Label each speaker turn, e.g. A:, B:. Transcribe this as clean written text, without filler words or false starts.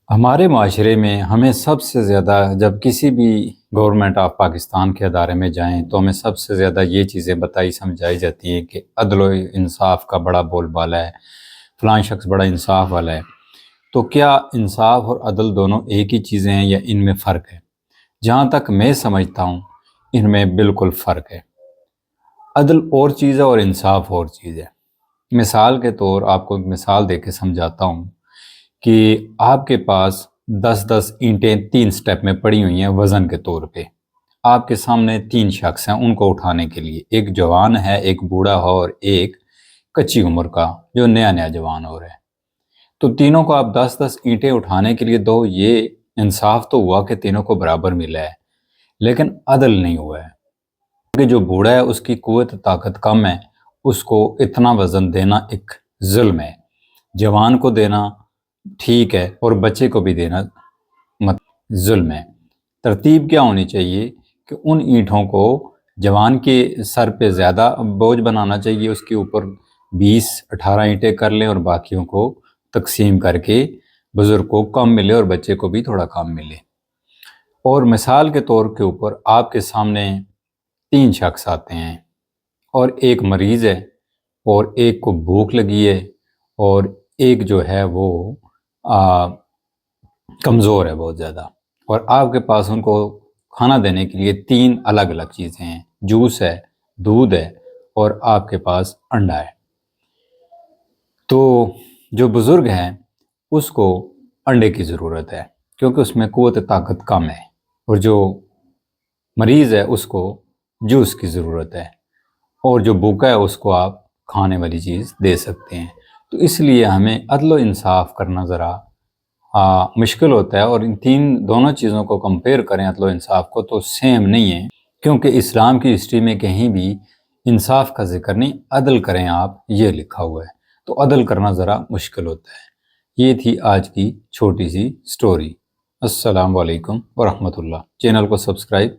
A: ہمارے معاشرے میں ہمیں سب سے زیادہ جب کسی بھی گورنمنٹ آف پاکستان کے ادارے میں جائیں تو ہمیں سب سے زیادہ یہ چیزیں بتائی سمجھائی جاتی ہیں کہ عدل و انصاف کا بڑا بول بالا ہے، فلاں شخص بڑا انصاف والا ہے۔ تو کیا انصاف اور عدل دونوں ایک ہی چیزیں ہیں یا ان میں فرق ہے؟ جہاں تک میں سمجھتا ہوں ان میں بالکل فرق ہے۔ عدل اور چیز ہے اور انصاف اور چیز ہے۔ مثال کے طور آپ کو ایک مثال دے کے سمجھاتا ہوں کہ آپ کے پاس 10 اینٹیں 3 سٹیپ میں پڑی ہوئی ہیں وزن کے طور پہ۔ آپ کے سامنے 3 شخص ہیں ان کو اٹھانے کے لیے، ایک جوان ہے، ایک بوڑھا ہو اور ایک کچی عمر کا جو نیا جوان ہو رہا ہے۔ تو تینوں کو آپ 10 اینٹیں اٹھانے کے لیے دو، یہ انصاف تو ہوا کہ تینوں کو برابر ملا ہے، لیکن عدل نہیں ہوا ہے، کہ جو بوڑھا ہے اس کی قوت طاقت کم ہے، اس کو اتنا وزن دینا ایک ظلم ہے۔ جوان کو دینا ٹھیک ہے اور بچے کو بھی دینا ظلم ہے۔ ترتیب کیا ہونی چاہیے کہ ان اینٹوں کو جوان کے سر پہ زیادہ بوجھ بنانا چاہیے، اس کے اوپر 18 اینٹیں کر لیں اور باقیوں کو تقسیم کر کے بزرگ کو کم ملے اور بچے کو بھی تھوڑا کم ملے۔ اور مثال کے طور کے اوپر آپ کے سامنے 3 شخص آتے ہیں اور ایک مریض ہے اور ایک کو بھوک لگی ہے اور ایک جو ہے وہ کمزور ہے بہت زیادہ، اور آپ کے پاس ان کو کھانا دینے کے لیے 3 الگ الگ چیزیں ہیں، جوس ہے، دودھ ہے اور آپ کے پاس انڈا ہے۔ تو جو بزرگ ہے اس کو انڈے کی ضرورت ہے کیونکہ اس میں قوت طاقت کم ہے، اور جو مریض ہے اس کو جوس کی ضرورت ہے، اور جو بھوکا ہے اس کو آپ کھانے والی چیز دے سکتے ہیں۔ تو اس لیے ہمیں عدل و انصاف کرنا ذرا مشکل ہوتا ہے، اور ان دونوں چیزوں کو کمپیئر کریں عدل و انصاف کو تو سیم نہیں ہے، کیونکہ اسلام کی ہسٹری میں کہیں بھی انصاف کا ذکر نہیں، عدل کریں آپ یہ لکھا ہوا ہے، تو عدل کرنا ذرا مشکل ہوتا ہے۔ یہ تھی آج کی چھوٹی سی سٹوری۔ السلام علیکم ورحمۃ اللہ۔ چینل کو سبسکرائب